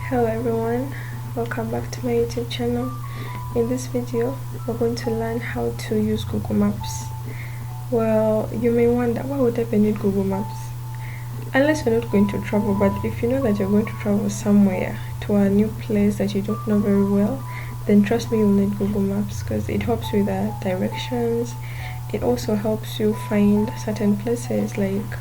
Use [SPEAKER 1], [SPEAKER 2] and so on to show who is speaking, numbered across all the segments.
[SPEAKER 1] Hello everyone, welcome back to my YouTube channel. In this video we're going to learn how to use Google Maps. Well, you may wonder, why would I ever need Google Maps? Unless you're not going to travel, but if you know that you're going to travel somewhere to a new place that you don't know very well, then trust me, you'll need Google Maps because it helps with the directions. It also helps you find certain places, like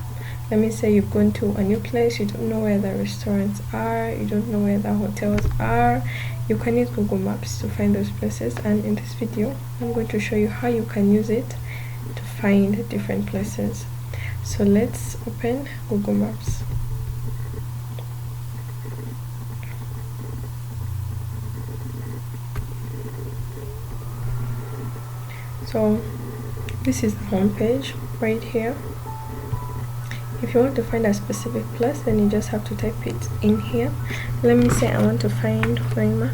[SPEAKER 1] let me say you've gone to a new place, you don't know where the restaurants are, you don't know where the hotels are. You can use Google Maps to find those places, and in this video I'm going to show you how you can use it to find different places. So let's open Google Maps. So this is the home page right here. If you want to find a specific place, then you just have to type it in here. Let me say I want to find Hoima.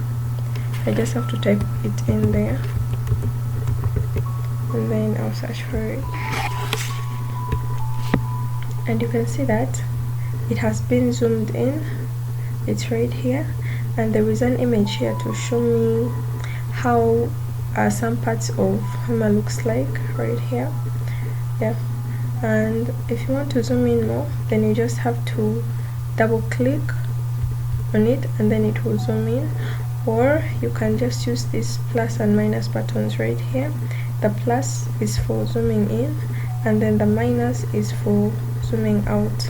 [SPEAKER 1] I just have to type it in there and then I'll search for it. And you can see that it has been zoomed in. It's right here, and there is an image here to show me how some parts of Hoima looks like right here. Yeah. And if you want to zoom in more, then you just have to double click on it and then it will zoom in, or you can just use these plus and minus buttons right here. The plus is for zooming in and then the minus is for zooming out.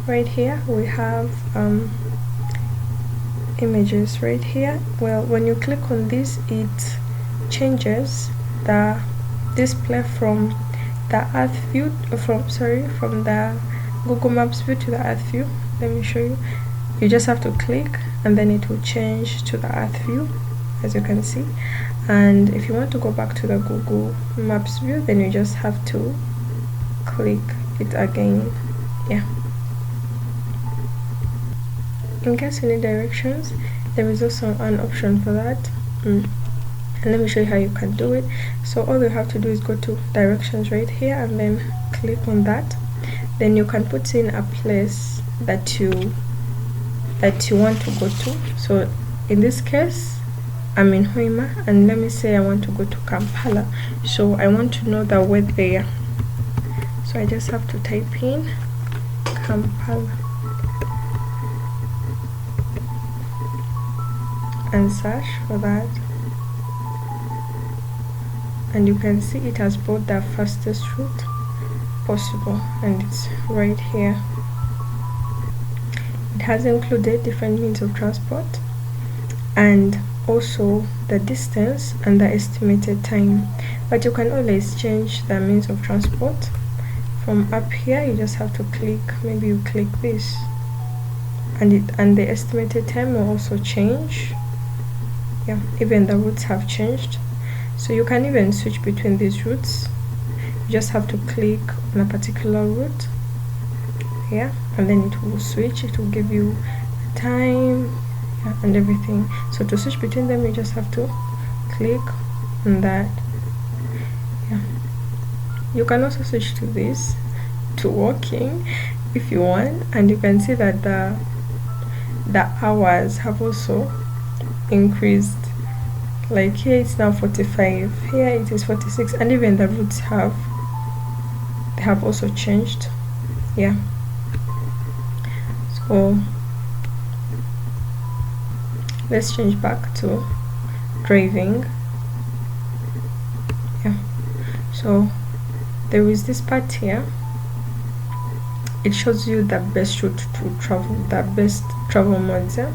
[SPEAKER 1] Right here we have images right here. Well, when you click on this, it changes the display from the Earth view, from the Google Maps view to the Earth view. Let me show you. You just have to click and then it will change to the Earth view, as you can see. And if you want to go back to the Google Maps view, then you just have to click it again. Yeah. In case you need directions, there is also an option for that. And let me show you how you can do it. So all you have to do is go to directions right here and then click on that. Then you can put in a place that you want to go to. So in this case I'm in Hoima, and let me say I want to go to Kampala, so I want to know the way there. So I just have to type in Kampala and search for that. And you can see it has brought the fastest route possible, and it's right here. It has included different means of transport and also the distance and the estimated time, but you can always change the means of transport. From up here you just have to click, maybe you click this, and the estimated time will also change. Yeah, even the routes have changed. So you can even switch between these routes. You just have to click on a particular route, yeah, and then it will switch. It will give you time, yeah, and everything. So to switch between them, you just have to click on that. Yeah. You can also switch to this, to walking, if you want, and you can see that the hours have also increased. Like here it's now 45, here it is 46, and even the routes have also changed. Yeah. So let's change back to driving. Yeah. So there is this part here. It shows you the best route to travel, the best travel modes. Yeah?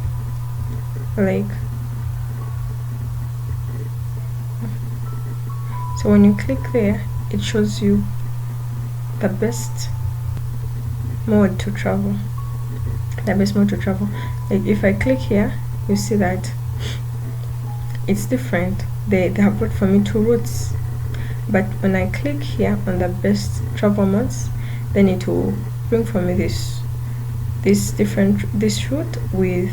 [SPEAKER 1] Like, so when you click there, it shows you the best mode to travel. Like if I click here, you see that it's different. They have brought for me two routes, but when I click here on the best travel modes, then it will bring for me this route with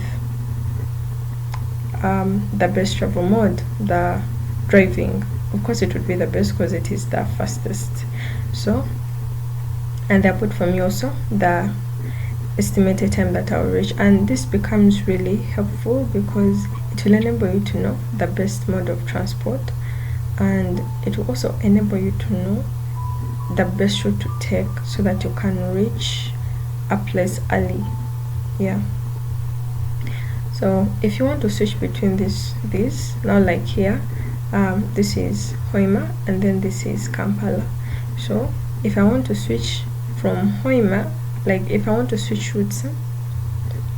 [SPEAKER 1] the best travel mode, the driving. Of course it would be the best because it is the fastest. So, and they put for me also the estimated time that I'll reach. And this becomes really helpful because it will enable you to know the best mode of transport, and it will also enable you to know the best route to take so that you can reach a place early. Yeah, so if you want to switch between these now, like here, this is Hoima and then this is Kampala. So if I want to switch from Hoima, like if I want to switch routes,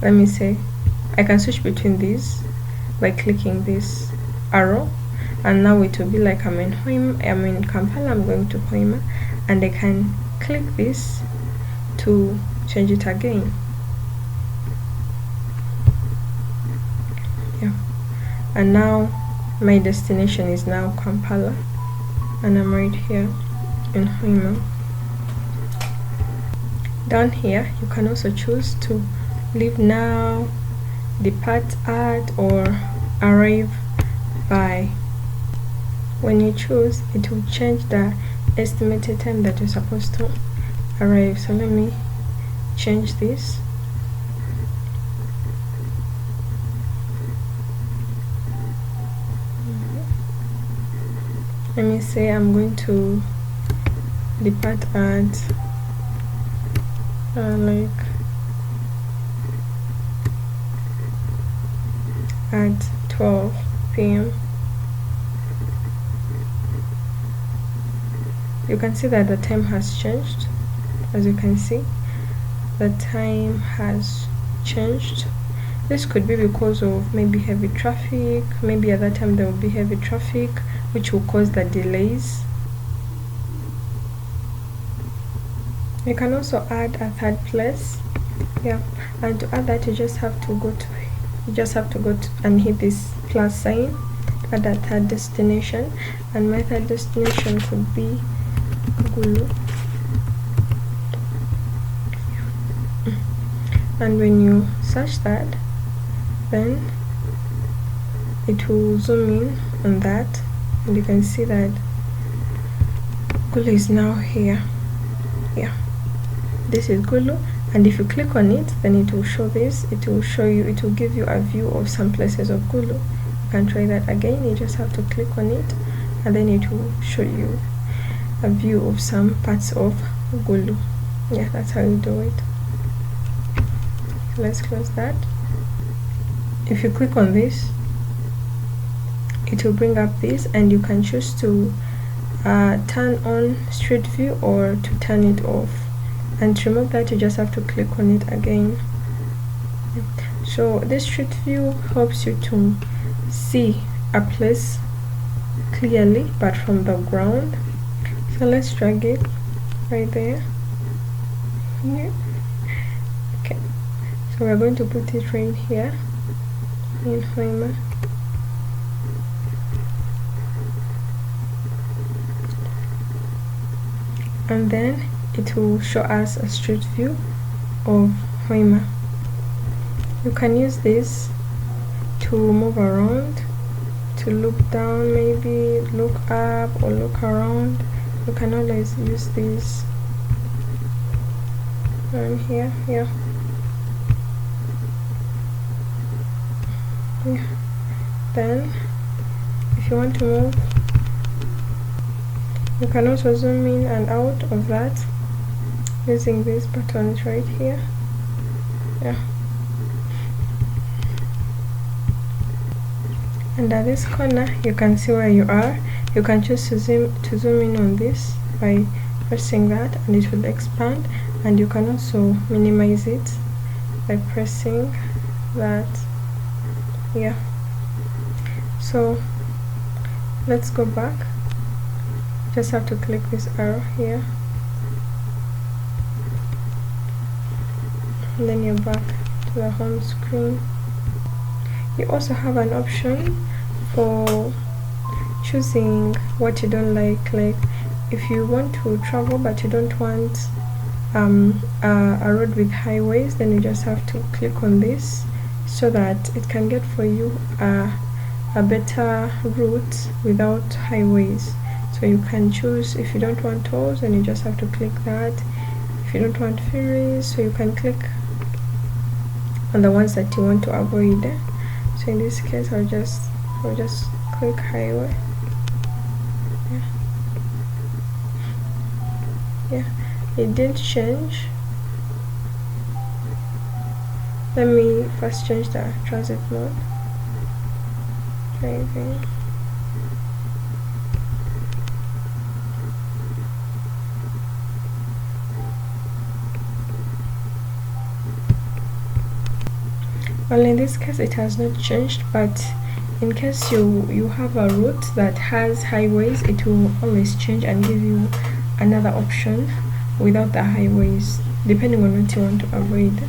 [SPEAKER 1] let me say I can switch between these by clicking this arrow, and now it will be like I'm in Hoima, I'm in Kampala, I'm going to Hoima, and I can click this to change it again. Yeah, and now my destination is now Kampala, and I'm right here in Hoima. Down here you can also choose to leave now, depart at, or arrive by. When you choose, it will change the estimated time that you're supposed to arrive. So let me change this. Let me say I'm going to depart at like at 12 p.m. You can see that the time has changed. As you can see, the time has changed. This could be because of maybe heavy traffic. Maybe at that time there will be heavy traffic, which will cause the delays. You can also add a third place. Yeah, and to add that you just have to go to and hit this plus sign, add a third destination, and my third destination could be Gulu. And when you search that, then it will zoom in on that, and you can see that Gulu is now here. Yeah, this is Gulu, and if you click on it, then it will show this. It will show you, it will give you a view of some places of Gulu. You can try that again. You just have to click on it, and then it will show you a view of some parts of Gulu. Yeah, that's how you do it. Let's close that. If you click on this, it will bring up this, and you can choose to turn on Street View or to turn it off. And to remove that, you just have to click on it again. So this Street View helps you to see a place clearly but from the ground. So let's drag it right there. Yeah. Okay, so we're going to put it right here in Hoima. And then it will show us a street view of Hoima. You can use this to move around, to look down, maybe look up or look around. You can always use this here. Yeah. Then if you want to move, you can also zoom in and out of that using these buttons right here. Yeah. And at this corner you can see where you are. You can choose to zoom in on this by pressing that, and it will expand, and you can also minimize it by pressing that. Yeah, so let's go back. Just have to click this arrow here, and then you're back to the home screen. You also have an option for choosing what you don't like if you want to travel but you don't want a road with highways, then you just have to click on this so that it can get for you a better route without highways. So you can choose, if you don't want tolls, then you just have to click that. If you don't want ferries, so you can click on the ones that you want to avoid. So in this case I'll just click highway. Yeah, it didn't change. Let me first change the transit mode. Driving. Well, in this case it has not changed, but in case you have a route that has highways, it will always change and give you another option without the highways, depending on what you want to avoid.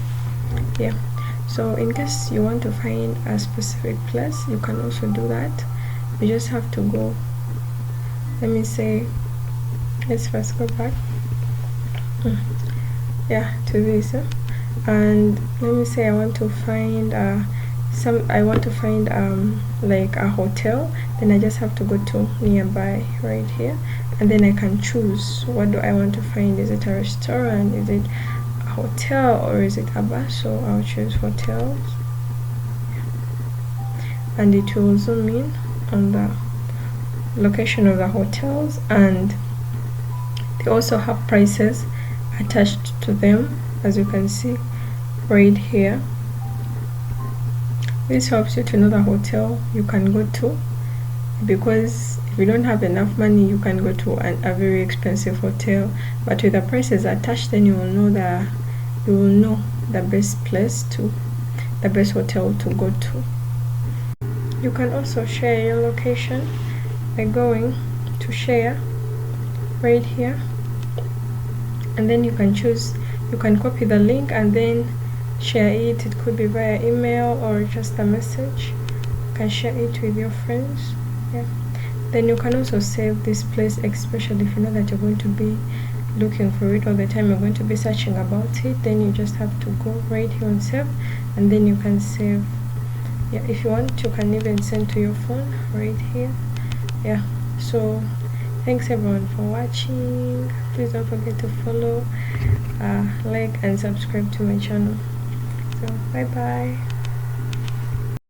[SPEAKER 1] Yeah, so in case you want to find a specific place, you can also do that. You just have to go, let me say, let's first go back yeah, to this, and let me say I want to find like a hotel. Then I just have to go to nearby right here, and then I can choose what do I want to find. Is it a restaurant, is it a hotel, or is it a bar? So I'll choose hotels, and it will zoom in on the location of the hotels, and they also have prices attached to them, as you can see right here. This helps you to know the hotel you can go to, because if you don't have enough money, you can go to a very expensive hotel, but with the prices attached, then you will know the best place to, the best hotel to go to. You can also share your location by going to share right here, and then you can choose, you can copy the link and then share it. It could be via email or just a message. You can share it with your friends. Yeah, then you can also save this place, especially if you know that you're going to be looking for it all the time, you're going to be searching about it. Then you just have to go right here on save, and then you can save. Yeah, if you want, you can even send to your phone right here. Yeah, so thanks everyone for watching. Please don't forget to follow, like and subscribe to my channel. So bye bye.